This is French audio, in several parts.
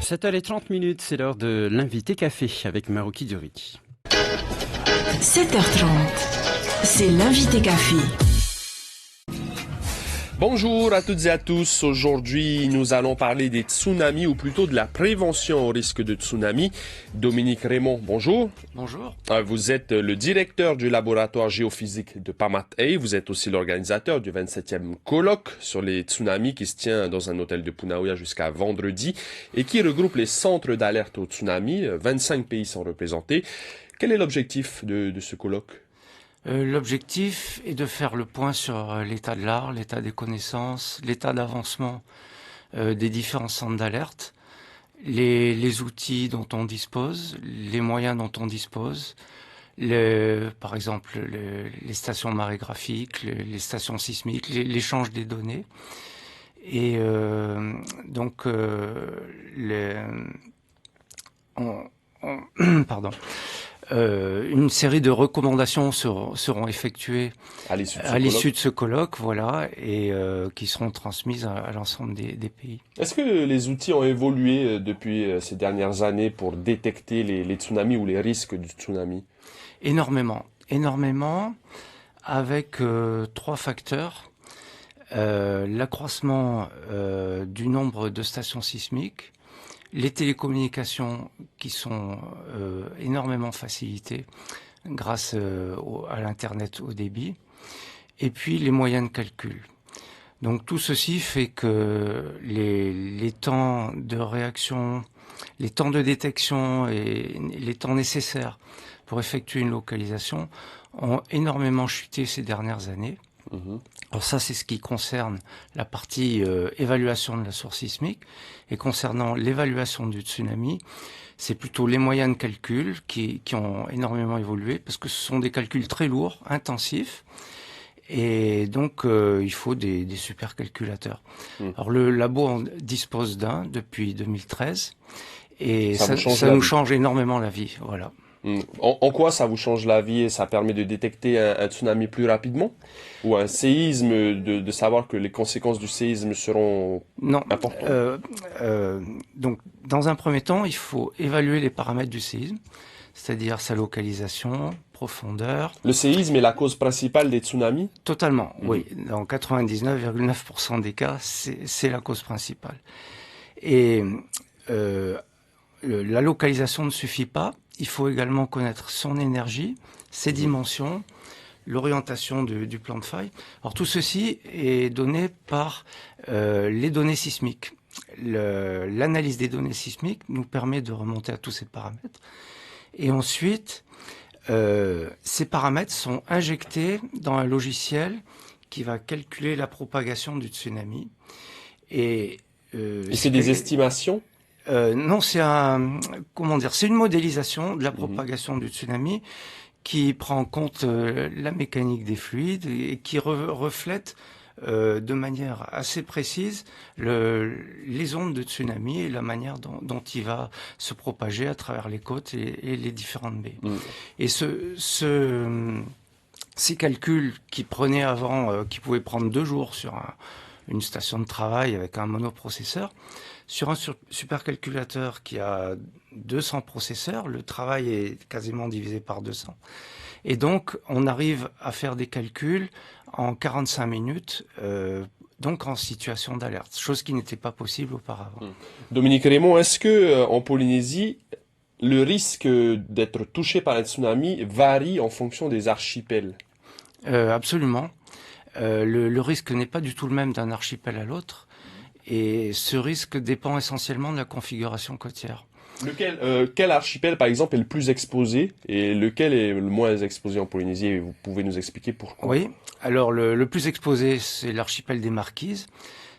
7h30, c'est l'heure de l'invité café avec Marouki Duri. 7h30, c'est l'invité café. Bonjour à toutes et à tous. Aujourd'hui, nous allons parler des tsunamis ou plutôt de la prévention au risque de tsunami. Dominique Raymond, bonjour. Bonjour. Vous êtes le directeur du laboratoire géophysique de Pamat'ai. Vous êtes aussi l'organisateur du 27e colloque sur les tsunamis qui se tient dans un hôtel de Punaouia jusqu'à vendredi et qui regroupe les centres d'alerte au tsunami. 25 pays sont représentés. Quel est l'objectif de ce colloque ? L'objectif est de faire le point sur l'état de l'art, l'état des connaissances, l'état d'avancement des différents centres d'alerte, les outils dont on dispose, les moyens dont on dispose, par exemple les stations marégraphiques, les stations sismiques, l'échange des données. Et pardon. Une série de recommandations seront effectuées à l'issue de ce colloque, voilà, et qui seront transmises à l'ensemble des pays. Est-ce que les outils ont évolué depuis ces dernières années pour détecter les tsunamis ou les risques du tsunami ? Énormément, avec 3 facteurs. L'accroissement du nombre de stations sismiques, les télécommunications qui sont énormément facilitées grâce à l'Internet haut débit, et puis les moyens de calcul. Donc tout ceci fait que les temps de réaction, les temps de détection et les temps nécessaires pour effectuer une localisation ont énormément chuté ces dernières années. Alors ça, c'est ce qui concerne la partie évaluation de la source sismique. Et concernant l'évaluation du tsunami, c'est plutôt les moyens de calcul qui ont énormément évolué, parce que ce sont des calculs très lourds, intensifs, et donc il faut des supercalculateurs. Alors le labo en dispose d'un depuis 2013, et ça nous change énormément la vie, voilà. En quoi ça vous change la vie et ça permet de détecter un tsunami plus rapidement ? Ou un séisme, de savoir que les conséquences du séisme seront importantes ? Donc, dans un premier temps, il faut évaluer les paramètres du séisme, c'est-à-dire sa localisation, profondeur. Le séisme est la cause principale des tsunamis ? Totalement, oui. Dans 99,9% des cas, c'est la cause principale. Et la localisation ne suffit pas. Il faut également connaître son énergie, ses dimensions, l'orientation du plan de faille. Alors tout ceci est donné par les données sismiques. L'analyse des données sismiques nous permet de remonter à tous ces paramètres. Et ensuite, ces paramètres sont injectés dans un logiciel qui va calculer la propagation du tsunami. Et c'est des estimations ? Non, c'est c'est une modélisation de la propagation du tsunami qui prend en compte la mécanique des fluides et qui reflète de manière assez précise les ondes de tsunami et la manière dont il va se propager à travers les côtes et les différentes baies. Et ces calculs qui prenaient avant, qui pouvaient prendre 2 jours sur une station de travail avec un monoprocesseur, sur un supercalculateur qui a 200 processeurs, le travail est quasiment divisé par 200. Et donc, on arrive à faire des calculs en 45 minutes, donc en situation d'alerte, chose qui n'était pas possible auparavant. Dominique Raymond, est-ce que en Polynésie, le risque d'être touché par un tsunami varie en fonction des archipels ? Absolument. Le risque n'est pas du tout le même d'un archipel à l'autre. Et ce risque dépend essentiellement de la configuration côtière. Quel archipel, par exemple, est le plus exposé et lequel est le moins exposé en Polynésie? Et vous pouvez nous expliquer pourquoi? Oui, alors le plus exposé, c'est l'archipel des Marquises.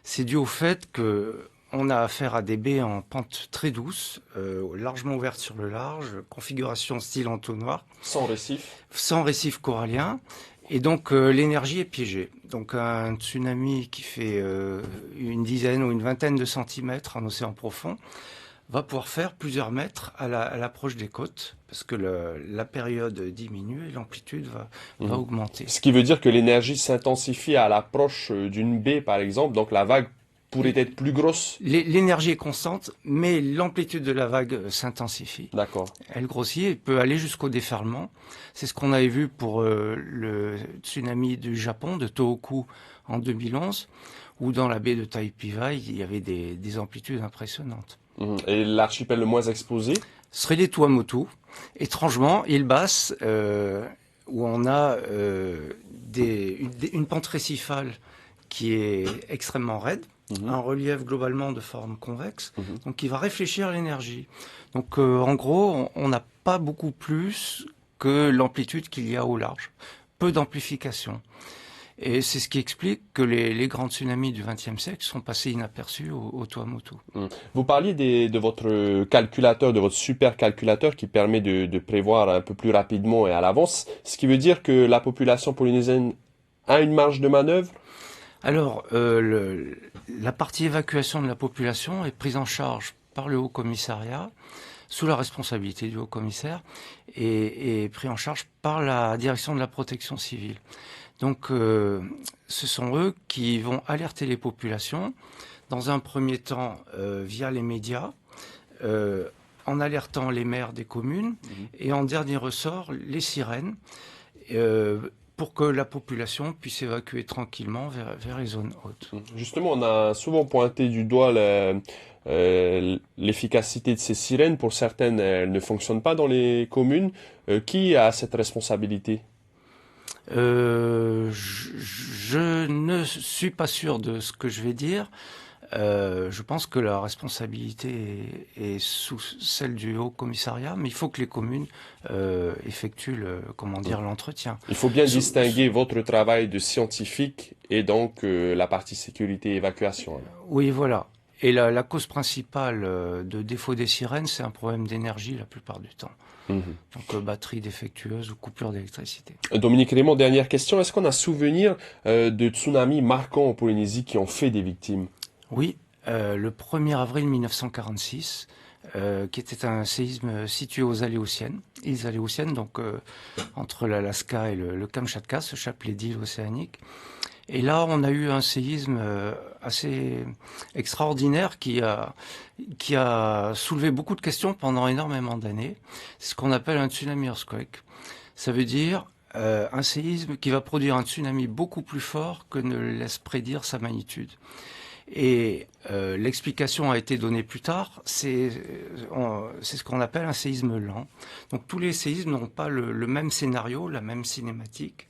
C'est dû au fait que on a affaire à des baies en pente très douce, largement ouvertes sur le large, configuration style entonnoir. Sans récif. Sans récif corallien. Et donc l'énergie est piégée. Donc un tsunami qui fait une dizaine ou une vingtaine de centimètres en océan profond va pouvoir faire plusieurs mètres à l'approche des côtes, parce que la période diminue et l'amplitude va augmenter. Ce qui veut dire que l'énergie s'intensifie à l'approche d'une baie, par exemple, donc la vague pourrait être plus grosse. L'énergie est constante, mais l'amplitude de la vague s'intensifie. D'accord. Elle grossit et peut aller jusqu'au déferlement. C'est ce qu'on avait vu pour le tsunami du Japon, de Tohoku, en 2011, où dans la baie de Taipei, il y avait des amplitudes impressionnantes. Et l'archipel le moins exposé? Ce serait les Tuamotu. Étrangement, île basse, où on a une pente récifale qui est extrêmement raide, un relief globalement de forme convexe, donc qui va réfléchir l'énergie. Donc en gros, on n'a pas beaucoup plus que l'amplitude qu'il y a au large. Peu d'amplification. Et c'est ce qui explique que les grands tsunamis du XXe siècle sont passés inaperçus au Tuamotu. Vous parliez de votre calculateur, de votre supercalculateur qui permet de prévoir un peu plus rapidement et à l'avance, ce qui veut dire que la population polynésienne a une marge de manœuvre? Alors, la partie évacuation de la population est prise en charge par le Haut-Commissariat, sous la responsabilité du Haut-Commissaire, et pris en charge par la Direction de la Protection civile. Donc, ce sont eux qui vont alerter les populations, dans un premier temps via les médias, en alertant les maires des communes, et en dernier ressort, les sirènes, pour que la population puisse évacuer tranquillement vers les zones hautes. Justement, on a souvent pointé du doigt l'efficacité de ces sirènes. Pour certaines, elles ne fonctionnent pas dans les communes. Qui a cette responsabilité? Je ne suis pas sûr de ce que je vais dire. Je pense que la responsabilité est sous celle du Haut-Commissariat, mais il faut que les communes effectuent l'entretien. Il faut bien distinguer votre travail de scientifique et donc la partie sécurité et évacuation. Oui, voilà. Et la cause principale de défaut des sirènes, c'est un problème d'énergie la plupart du temps. Donc batterie défectueuse ou coupure d'électricité. Dominique Raymond, dernière question. Est-ce qu'on a souvenir de tsunamis marquants en Polynésie qui ont fait des victimes? Oui, le 1er avril 1946, qui était un séisme situé aux Aléoutiennes, îles Aléoutiennes, donc entre l'Alaska et le Kamchatka, ce chapelet d'îles océaniques. Et là, on a eu un séisme assez extraordinaire qui a soulevé beaucoup de questions pendant énormément d'années. C'est ce qu'on appelle un tsunami earthquake. Ça veut dire un séisme qui va produire un tsunami beaucoup plus fort que ne le laisse prédire sa magnitude. Et l'explication a été donnée plus tard, c'est ce qu'on appelle un séisme lent. Donc tous les séismes n'ont pas le même scénario, la même cinématique.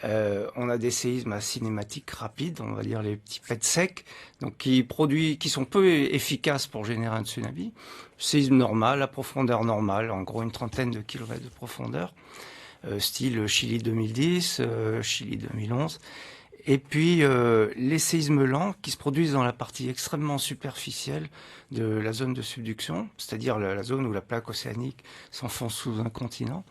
On a des séismes à cinématique rapide, on va dire les petits faits secs, donc qui sont peu efficaces pour générer un tsunami. Séisme normal, à profondeur normale, en gros une trentaine de kilomètres de profondeur, style Chili 2010, Chili 2011. Et puis les séismes lents qui se produisent dans la partie extrêmement superficielle de la zone de subduction, c'est-à-dire la zone où la plaque océanique s'enfonce sous un continent,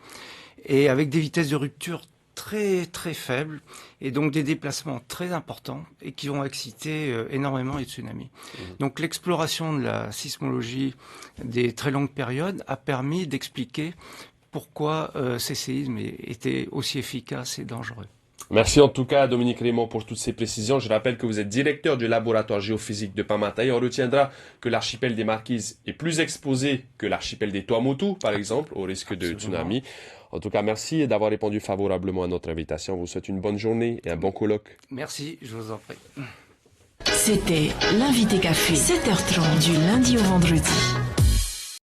et avec des vitesses de rupture très très faibles et donc des déplacements très importants et qui vont exciter énormément les tsunamis. Donc l'exploration de la sismologie des très longues périodes a permis d'expliquer pourquoi ces séismes étaient aussi efficaces et dangereux. Merci en tout cas Dominique Raymond pour toutes ces précisions. Je rappelle que vous êtes directeur du laboratoire géophysique de Pamatai. On retiendra que l'archipel des Marquises est plus exposé que l'archipel des Tuamotu, par exemple, au risque de tsunami. En tout cas, merci d'avoir répondu favorablement à notre invitation. On vous souhaite une bonne journée et un bon colloque. Merci, je vous en prie. C'était l'invité café, 7h30 du lundi au vendredi.